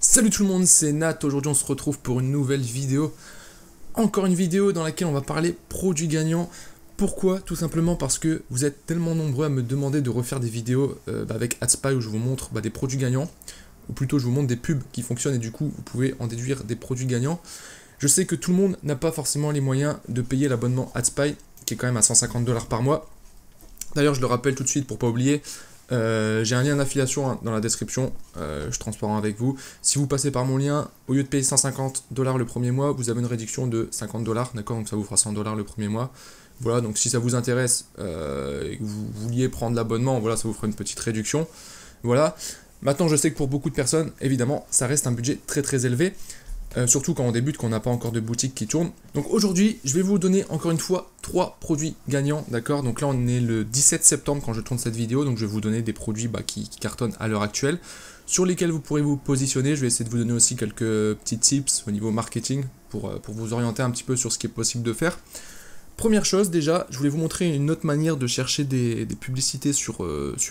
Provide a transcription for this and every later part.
Salut tout le monde, c'est Nat. Aujourd'hui on se retrouve pour une nouvelle vidéo. Encore une vidéo dans laquelle on va parler produits gagnants. Pourquoi? Tout simplement parce que vous êtes tellement nombreux à me demander de refaire des vidéos avec AdSpy où je vous montre des produits gagnants. Ou plutôt je vous montre des pubs qui fonctionnent et du coup vous pouvez en déduire des produits gagnants. Je sais que tout le monde n'a pas forcément les moyens de payer l'abonnement AdSpy qui est quand même à 150$ par mois. D'ailleurs je le rappelle tout de suite pour pas oublier. J'ai un lien d'affiliation dans la description, je suis transparent avec vous. Si vous passez par mon lien, au lieu de payer 150$ le premier mois, vous avez une réduction de 50$, d'accord? Donc ça vous fera 100$ le premier mois. Voilà, donc si ça vous intéresse et que vous vouliez prendre l'abonnement, voilà, ça vous fera une petite réduction. Voilà. Maintenant, je sais que pour beaucoup de personnes, évidemment, ça reste un budget très élevé. Surtout quand on débute, qu'on n'a pas encore de boutique qui tourne. Donc aujourd'hui, je vais vous donner encore une fois 3 produits gagnants, d'accord? Donc là, on est le 17 septembre quand je tourne cette vidéo, donc je vais vous donner des produits qui cartonnent à l'heure actuelle, sur lesquels vous pourrez vous positionner. Je vais essayer de vous donner aussi quelques petits tips au niveau marketing pour vous orienter un petit peu sur ce qui est possible de faire. Première chose, déjà, je voulais vous montrer une autre manière de chercher des publicités sur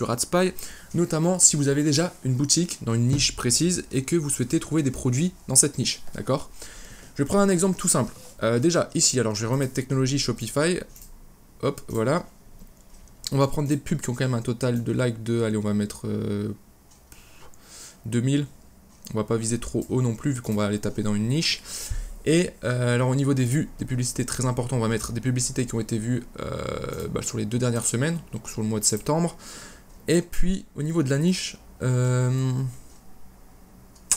AdSpy, notamment si vous avez déjà une boutique dans une niche précise et que vous souhaitez trouver des produits dans cette niche, d'accord? Je vais prendre un exemple tout simple. Déjà, ici, alors je vais remettre technologie Shopify, hop, voilà. On va prendre des pubs qui ont quand même un total de likes de, allez, on va mettre 2000. On va pas viser trop haut non plus, vu qu'on va aller taper dans une niche. Et alors au niveau des vues, des publicités très importantes, on va mettre des publicités qui ont été vues sur les 2 dernières semaines, donc sur le mois de septembre. Et puis au niveau de la niche, on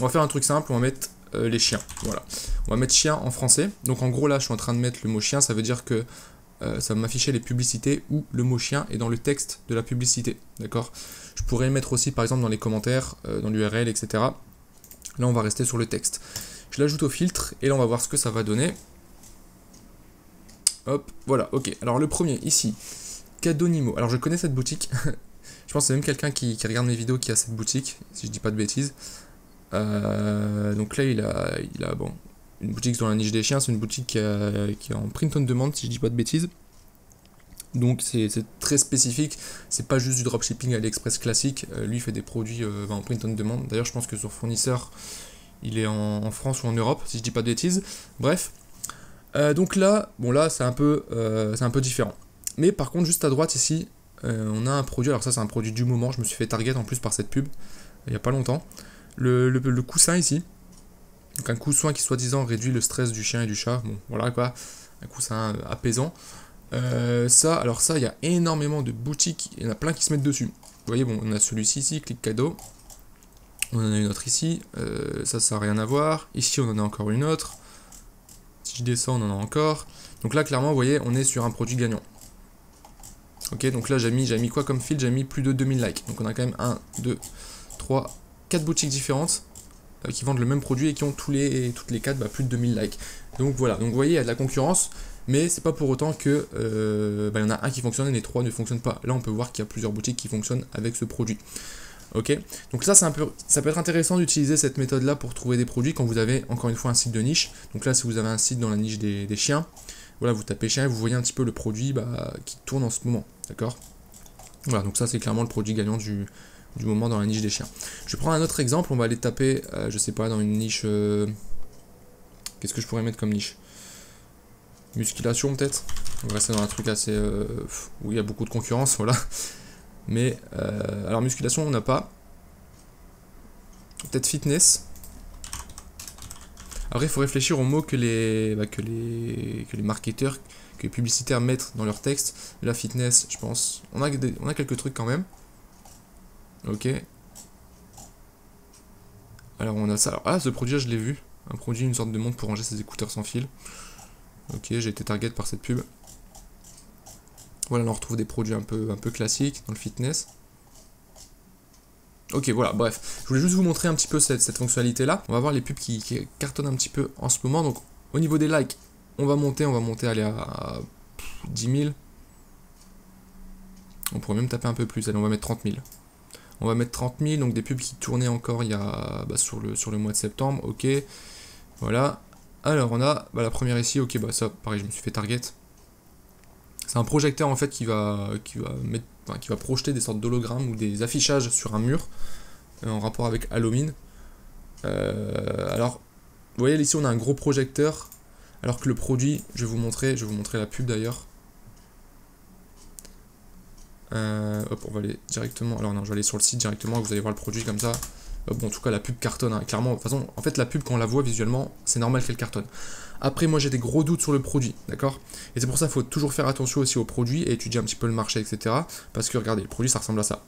va faire un truc simple, on va mettre les chiens. Voilà, on va mettre chien en français. Donc en gros là, je suis en train de mettre le mot chien, ça veut dire que ça va m'afficher les publicités où le mot chien est dans le texte de la publicité. D'accord? Je pourrais le mettre aussi par exemple dans les commentaires, dans l'URL, etc. Là, on va rester sur le texte. Je l'ajoute au filtre et là on va voir ce que ça va donner. Hop, voilà, ok. Alors le premier ici, Cadonimo. Alors je connais cette boutique. Je pense que c'est même quelqu'un qui regarde mes vidéos qui a cette boutique, si je dis pas de bêtises. Donc là il a bon, une boutique dans la niche des chiens, c'est une boutique qui est en print on demand, si je dis pas de bêtises. Donc c'est très spécifique, c'est pas juste du dropshipping AliExpress classique. Lui il fait des produits en print on demand. D'ailleurs je pense que son fournisseur il est en France ou en Europe, si je dis pas de bêtises. Bref. Donc là, bon là, c'est un peu différent. Mais par contre, juste à droite ici, on a un produit. Alors ça, c'est un produit du moment. Je me suis fait target en plus par cette pub, il n'y a pas longtemps. Le coussin ici. Donc un coussin qui soi-disant réduit le stress du chien et du chat. Bon, voilà quoi. Un coussin apaisant. Ça, il y a énormément de boutiques. Il y en a plein qui se mettent dessus. Vous voyez, bon, on a celui-ci ici, clic cadeau. On en a une autre ici, ça n'a rien à voir. Ici, on en a encore une autre. Si je descends, on en a encore. Donc là, clairement, vous voyez, on est sur un produit gagnant. Ok, donc là, j'ai mis quoi comme fil? J'ai mis plus de 2000 likes. Donc on a quand même 1, 2, 3, 4 boutiques différentes qui vendent le même produit et qui ont toutes les 4 plus de 2000 likes. Donc voilà, donc vous voyez, il y a de la concurrence, mais c'est pas pour autant que il y en a un qui fonctionne et les 3 ne fonctionnent pas. Là, on peut voir qu'il y a plusieurs boutiques qui fonctionnent avec ce produit. Ok, donc ça ça peut être intéressant d'utiliser cette méthode là pour trouver des produits quand vous avez encore une fois un site de niche. Donc là si vous avez un site dans la niche des chiens, voilà, vous tapez chien et vous voyez un petit peu le produit qui tourne en ce moment, d'accord? Voilà, donc ça c'est clairement le produit gagnant du moment dans la niche des chiens. Je vais prendre un autre exemple, on va aller taper, je sais pas, dans une niche, qu'est-ce que je pourrais mettre comme niche? Musculation peut-être? On va rester dans un truc assez, où il y a beaucoup de concurrence, voilà. Mais, alors musculation, on n'a pas. Peut-être fitness. Après, il faut réfléchir aux mots que les marketeurs, que les publicitaires mettent dans leur texte. La fitness, je pense. On a quelques trucs quand même. Ok. Alors, on a ça. Alors, ah, ce produit-là, je l'ai vu. Un produit, une sorte de montre pour ranger ses écouteurs sans fil. Ok, j'ai été target par cette pub. Voilà, on retrouve des produits un peu classiques dans le fitness. Ok, voilà, bref. Je voulais juste vous montrer un petit peu cette fonctionnalité-là. On va voir les pubs qui cartonnent un petit peu en ce moment. Donc, au niveau des likes, on va monter aller à 10 000. On pourrait même taper un peu plus. Allez, on va mettre 30 000. On va mettre 30 000, donc des pubs qui tournaient encore il y a sur le mois de septembre. Ok, voilà. Alors, on a la première ici. Ok, ça, pareil, je me suis fait target. C'est un projecteur en fait qui va projeter des sortes d'hologrammes ou des affichages sur un mur en rapport avec Halloween. Alors, vous voyez ici on a un gros projecteur, alors que le produit, je vais vous montrer la pub d'ailleurs. Hop, on va aller directement, alors non, je vais aller sur le site directement, vous allez voir le produit comme ça. Bon, en tout cas, la pub cartonne, hein, clairement. De toute façon, en fait, la pub, quand on la voit visuellement, c'est normal qu'elle cartonne. Après, moi, j'ai des gros doutes sur le produit, d'accord? Et c'est pour ça qu'il faut toujours faire attention aussi au produit et étudier un petit peu le marché, etc. Parce que, regardez, le produit, ça ressemble à ça.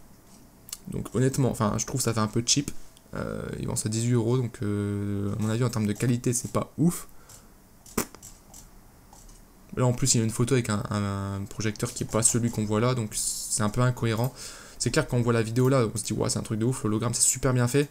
Donc, honnêtement, enfin, je trouve que ça fait un peu cheap. Ils vendent ça 18 €, donc, à mon avis, en termes de qualité, c'est pas ouf. Là, en plus, il y a une photo avec un projecteur qui n'est pas celui qu'on voit là, donc c'est un peu incohérent. C'est clair, quand on voit la vidéo là, on se dit, ouais, c'est un truc de ouf, l'hologramme, c'est super bien fait.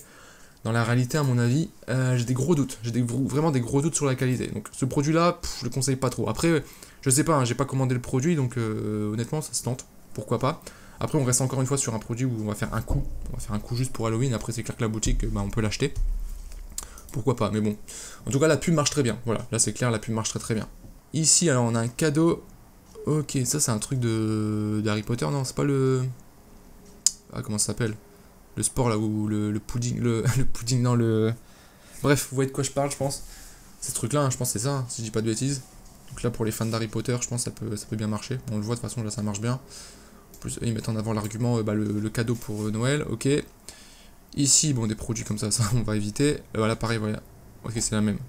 Dans la réalité, à mon avis, j'ai des gros doutes. J'ai vraiment des gros doutes sur la qualité. Donc, ce produit-là, je le conseille pas trop. Après, je sais pas, hein, j'ai pas commandé le produit, donc honnêtement, ça se tente. Pourquoi pas. Après, on reste encore une fois sur un produit où on va faire un coup. On va faire un coup juste pour Halloween. Après, c'est clair que la boutique, bah, on peut l'acheter. Pourquoi pas, mais bon. En tout cas, la pub marche très bien. Voilà, là, c'est clair, la pub marche très très bien. Ici, alors, on a un cadeau. Ok, ça, c'est un truc d'Harry Potter, non? C'est pas le... Ah, comment ça s'appelle? Le sport, là, où le pudding... Le pudding, non, le... Bref, vous voyez de quoi je parle, je pense. C'est ce truc-là, hein, je pense que c'est ça, hein, si je dis pas de bêtises. Donc là, pour les fans d'Harry Potter, je pense que ça peut bien marcher. On le voit, de toute façon, là, ça marche bien. En plus, ils mettent en avant l'argument, le cadeau pour Noël, ok. Ici, bon, des produits comme ça, on va éviter. Voilà, pareil, voilà. Ok, c'est la même.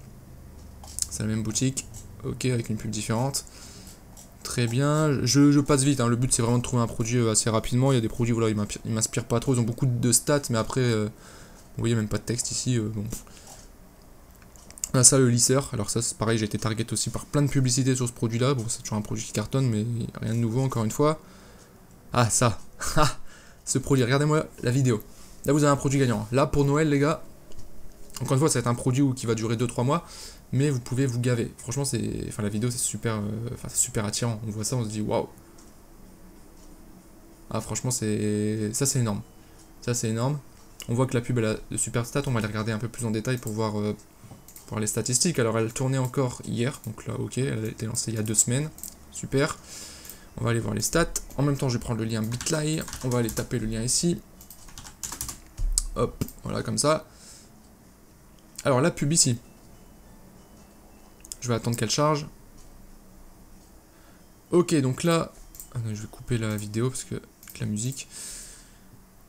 C'est la même boutique. Ok, avec une pub différente. Très bien. Je passe vite, hein. Le but, c'est vraiment de trouver un produit assez rapidement. Il y a des produits, voilà, ils m'inspirent pas trop. Ils ont beaucoup de stats, mais après, vous voyez, même pas de texte ici. Bon. On a ça, le lisseur. Alors ça, c'est pareil, j'ai été target aussi par plein de publicités sur ce produit-là. Bon, c'est toujours un produit qui cartonne, mais rien de nouveau, encore une fois. Ah, ça. Ce produit, regardez-moi la vidéo. Là, vous avez un produit gagnant. Là, pour Noël, les gars, encore une fois, ça va être un produit qui va durer 2-3 mois, mais vous pouvez vous gaver. Franchement, la vidéo, c'est super, super attirant. On voit ça, on se dit, waouh. Ah, franchement, ça, c'est énorme. Ça, c'est énorme. On voit que la pub, elle a de super stats. On va les regarder un peu plus en détail pour voir les statistiques. Alors, elle tournait encore hier, donc là, ok, elle a été lancée il y a 2 semaines. Super. On va aller voir les stats. En même temps, je vais prendre le lien Bitly. On va aller taper le lien ici. Hop, voilà, comme ça. Alors, la pub ici. Je vais attendre qu'elle charge. Ok, donc là... Ah non, je vais couper la vidéo parce que... Avec la musique.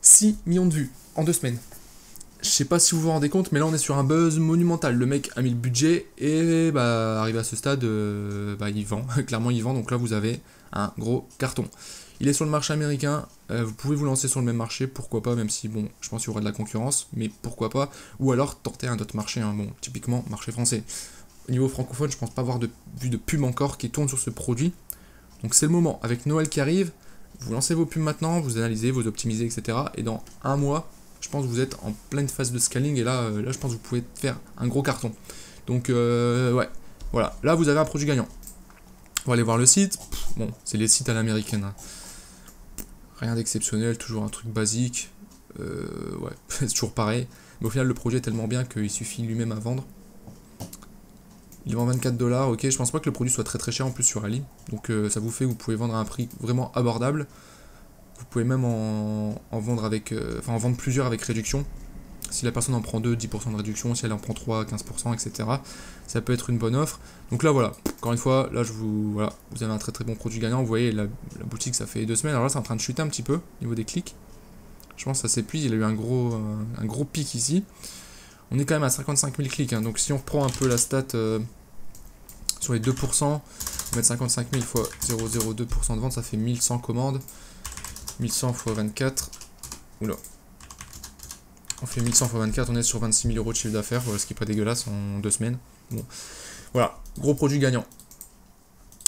6 millions de vues en 2 semaines. Je sais pas si vous vous rendez compte, mais là on est sur un buzz monumental. Le mec a mis le budget et bah arrivé à ce stade, il vend. Clairement il vend, donc là vous avez un gros carton. Il est sur le marché américain, vous pouvez vous lancer sur le même marché, pourquoi pas, même si bon, je pense qu'il y aura de la concurrence, mais pourquoi pas. Ou alors tenter un autre marché, hein, bon, typiquement marché français. Au niveau francophone, je pense pas avoir vu de pub encore qui tourne sur ce produit. Donc c'est le moment, avec Noël qui arrive, vous lancez vos pubs maintenant, vous analysez, vous optimisez, etc. Et dans un mois, je pense que vous êtes en pleine phase de scaling et là, je pense que vous pouvez faire un gros carton. Donc, ouais, voilà. Là, vous avez un produit gagnant. On va aller voir le site. Bon, c'est les sites à l'américaine. Hein. Rien d'exceptionnel, toujours un truc basique. Ouais, c'est toujours pareil. Mais au final, le projet est tellement bien qu'il suffit lui-même à vendre. Il vend 24 $, ok. Je pense pas que le produit soit très très cher en plus sur Ali. Donc, ça vous fait que vous pouvez vendre à un prix vraiment abordable. Vous pouvez même en vendre avec, en vendre plusieurs avec réduction. Si la personne en prend 2, 10% de réduction. Si elle en prend 3, 15%, etc. Ça peut être une bonne offre. Donc là, voilà. Encore une fois, là, voilà, vous avez un très très bon produit gagnant. Vous voyez, la boutique, ça fait 2 semaines. Alors là, c'est en train de chuter un petit peu au niveau des clics. Je pense que ça s'épuise. Il a eu un gros pic ici. On est quand même à 55 000 clics. Hein. Donc si on reprend un peu la stat sur les 2%, on va mettre 55 000 fois 0,02% de vente, ça fait 1100 commandes. 1100 x 24. Oula. On fait 1100 x 24, on est sur 26 000 € de chiffre d'affaires, voilà, ce qui est pas dégueulasse en 2 semaines. Bon. Voilà, gros produit gagnant.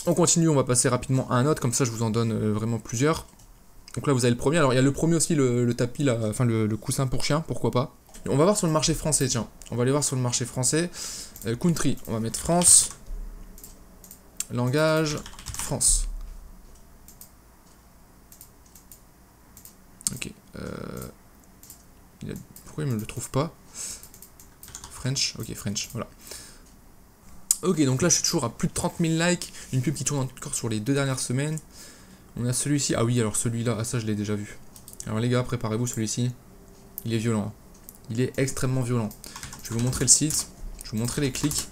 On continue, on va passer rapidement à un autre, comme ça je vous en donne vraiment plusieurs. Donc là vous avez le premier, alors il y a le premier aussi, le tapis, là, enfin le coussin pour chien, pourquoi pas. On va voir sur le marché français, tiens. On va aller voir sur le marché français. Country, on va mettre France. Langage, France. Ok. Pourquoi il me le trouve pas? French, ok, French, voilà. Ok, donc là je suis toujours à plus de 30 000 likes. Une pub qui tourne encore sur les 2 dernières semaines. On a celui-ci. Ah oui, alors celui-là, ah ça je l'ai déjà vu. Alors les gars, préparez-vous, celui-ci. Il est violent. Il est extrêmement violent. Je vais vous montrer le site, je vais vous montrer les clics.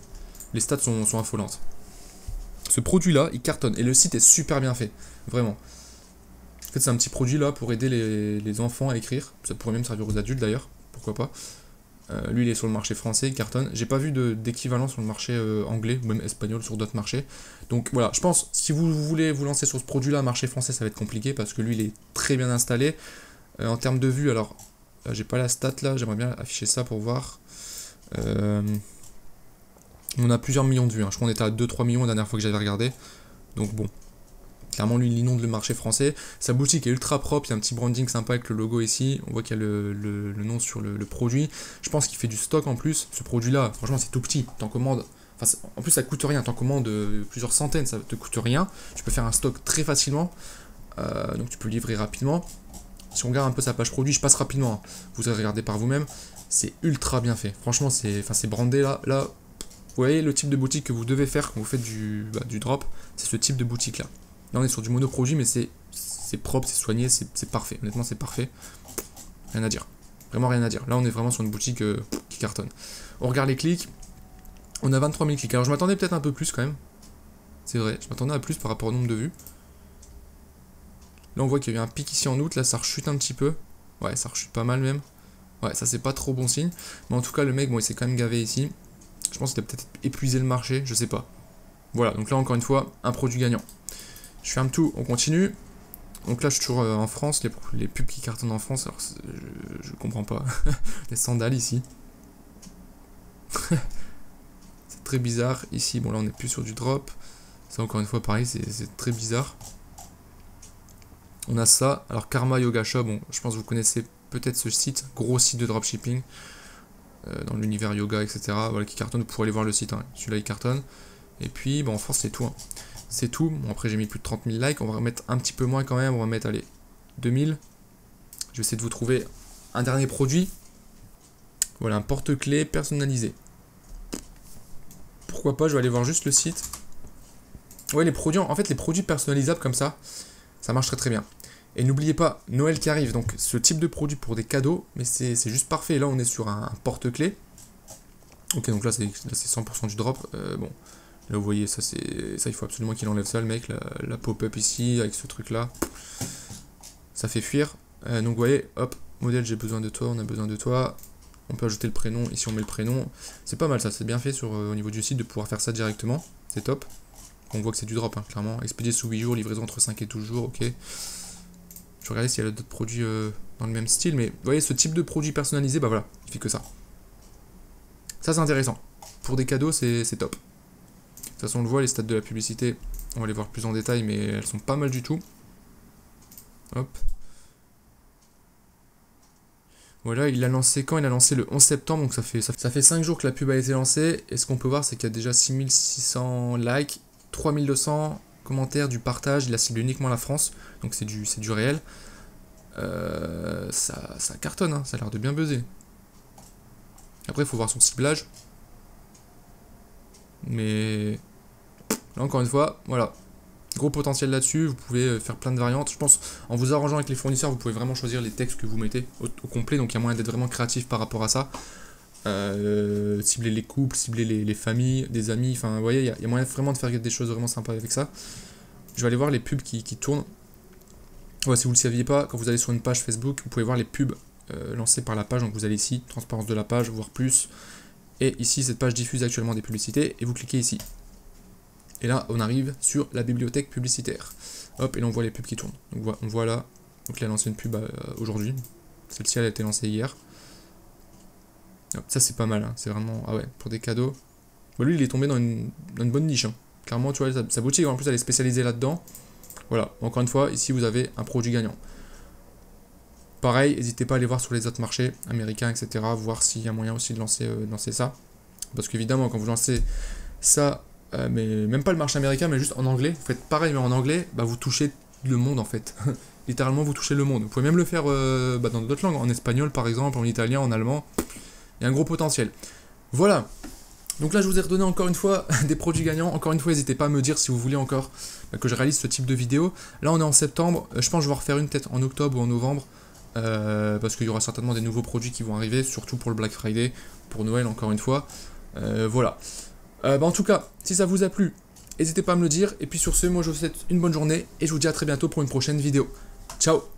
Les stats sont affolantes. Ce produit-là, il cartonne. Et le site est super bien fait. Vraiment. En fait, c'est un petit produit là pour aider les enfants à écrire. Ça pourrait même servir aux adultes d'ailleurs. Pourquoi pas. Lui, il est sur le marché français, il cartonne. J'ai pas vu d'équivalent sur le marché anglais, ou même espagnol sur d'autres marchés. Donc voilà, je pense, si vous voulez vous lancer sur ce produit-là, marché français, ça va être compliqué parce que lui, il est très bien installé. En termes de vues, alors, j'ai pas la stat là, j'aimerais bien afficher ça pour voir. On a plusieurs millions de vues, hein. Je crois qu'on était à 2-3 millions la dernière fois que j'avais regardé. Donc bon, clairement lui il inonde le marché français. Sa boutique est ultra propre, il y a un petit branding sympa avec le logo ici. On voit qu'il y a le nom sur le produit. Je pense qu'il fait du stock en plus. Ce produit là, franchement c'est tout petit, t'en commandes. Enfin, en plus ça coûte rien, t'en commandes plusieurs centaines, ça te coûte rien. Tu peux faire un stock très facilement, donc tu peux livrer rapidement. Si on regarde un peu sa page produit, je passe rapidement, hein. Vous allez regarder par vous-même. C'est ultra bien fait. Franchement c'est brandé là. Vous voyez le type de boutique que vous devez faire quand vous faites du drop, c'est ce type de boutique là. Là on est sur du monoproduit mais c'est propre, c'est soigné, c'est parfait. Honnêtement c'est parfait. Rien à dire. Vraiment rien à dire. Là on est vraiment sur une boutique qui cartonne. On regarde les clics. On a 23 000 clics. Alors je m'attendais peut-être un peu plus quand même. C'est vrai, je m'attendais à plus par rapport au nombre de vues. Là on voit qu'il y a eu un pic ici en août, là ça rechute un petit peu. Ouais, ça rechute pas mal même. Ouais, ça c'est pas trop bon signe. Mais en tout cas le mec, bon il s'est quand même gavé ici. Je pense qu'il a peut-être épuisé le marché, je sais pas. Voilà, donc là encore une fois, un produit gagnant. Je ferme tout, on continue. Donc là je suis toujours en France, les pubs qui cartonnent en France, alors je comprends pas. Les sandales ici. C'est très bizarre. Ici, bon là on est plus sur du drop. Ça encore une fois pareil, c'est très bizarre. On a ça, alors Karma Yoga Shop, bon je pense que vous connaissez peut-être ce site, gros site de dropshipping. Dans l'univers yoga, etc. Voilà, qui cartonne, vous pourrez aller voir le site, hein. Celui-là il cartonne. Et puis, bon, en France c'est tout, hein. C'est tout. Bon, après j'ai mis plus de 30 000 likes, on va remettre un petit peu moins quand même, on va mettre, allez, 2000. Je vais essayer de vous trouver un dernier produit. Voilà, un porte-clés personnalisé. Pourquoi pas, je vais aller voir juste le site. Ouais, les produits, en fait les produits personnalisables comme ça marche très très bien. Et n'oubliez pas, Noël qui arrive, donc ce type de produit pour des cadeaux, mais c'est juste parfait. Là, on est sur un porte-clés. Ok, donc là, c'est 100% du drop. Bon, là, vous voyez, ça, il faut absolument qu'il enlève ça, le mec. La pop-up ici, avec ce truc-là. Ça fait fuir. Donc, vous voyez, hop, modèle, j'ai besoin de toi, on a besoin de toi. On peut ajouter le prénom. Ici, on met le prénom. C'est pas mal, ça. C'est bien fait au niveau du site de pouvoir faire ça directement. C'est top. On voit que c'est du drop, hein, clairement. Expédié sous 8 jours, livraison entre 5 et 12 jours, ok. Je vais regarder s'il y a d'autres produits dans le même style, mais vous voyez, ce type de produit personnalisé, bah voilà, il fait que ça. Ça, c'est intéressant. Pour des cadeaux, c'est top. De toute façon, on le voit, les stats de la publicité, on va les voir plus en détail, mais elles sont pas mal du tout. Hop. Voilà, il l'a lancé quand? Il a lancé le 11 septembre, donc ça fait 5 jours que la pub a été lancée. Et ce qu'on peut voir, c'est qu'il y a déjà 6600 likes, 3200 commentaires, du partage. Il a ciblé uniquement la France, donc c'est du réel. Ça cartonne, hein, ça a l'air de bien buzzer. Après, il faut voir son ciblage. Mais là, encore une fois, voilà. Gros potentiel là-dessus, vous pouvez faire plein de variantes. Je pense, en vous arrangeant avec les fournisseurs, vous pouvez vraiment choisir les textes que vous mettez au complet. Donc, il y a moyen d'être vraiment créatif par rapport à ça. Cibler les couples, cibler les familles, des amis. Enfin, vous voyez, il y a moyen vraiment de faire des choses vraiment sympas avec ça. Je vais aller voir les pubs qui tournent. Ouais, si vous ne le saviez pas, quand vous allez sur une page Facebook, vous pouvez voir les pubs lancées par la page. Donc, vous allez ici, transparence de la page, voir plus. Et ici, cette page diffuse actuellement des publicités. Et vous cliquez ici. Et là, on arrive sur la bibliothèque publicitaire. Hop, et là, on voit les pubs qui tournent. Donc, on voit là. Donc, il a lancé une pub aujourd'hui. Celle-ci, elle a été lancée hier. Hop, ça, c'est pas mal. Hein. C'est vraiment... Ah ouais, pour des cadeaux. Bon, lui, il est tombé dans une bonne niche. Hein. Clairement, tu vois, sa boutique, en plus, elle est spécialisée là-dedans. Voilà. Encore une fois, ici, vous avez un produit gagnant. Pareil, n'hésitez pas à aller voir sur les autres marchés américains, etc. Voir s'il y a moyen aussi de lancer ça. Parce qu'évidemment, quand vous lancez ça... mais même pas le marché américain, mais juste en anglais. Vous faites pareil, mais en anglais, bah, vous touchez le monde en fait. Littéralement, vous touchez le monde. Vous pouvez même le faire dans d'autres langues, en espagnol par exemple, en italien, en allemand. Il y a un gros potentiel. Voilà. Donc là, je vous ai redonné encore une fois des produits gagnants. Encore une fois, n'hésitez pas à me dire si vous voulez encore que je réalise ce type de vidéo. Là, on est en septembre. Je pense que je vais en refaire une peut-être en octobre ou en novembre. Parce qu'il y aura certainement des nouveaux produits qui vont arriver, surtout pour le Black Friday. pour Noël encore une fois. Voilà. En tout cas, si ça vous a plu, n'hésitez pas à me le dire. Et puis sur ce, moi je vous souhaite une bonne journée et je vous dis à très bientôt pour une prochaine vidéo. Ciao!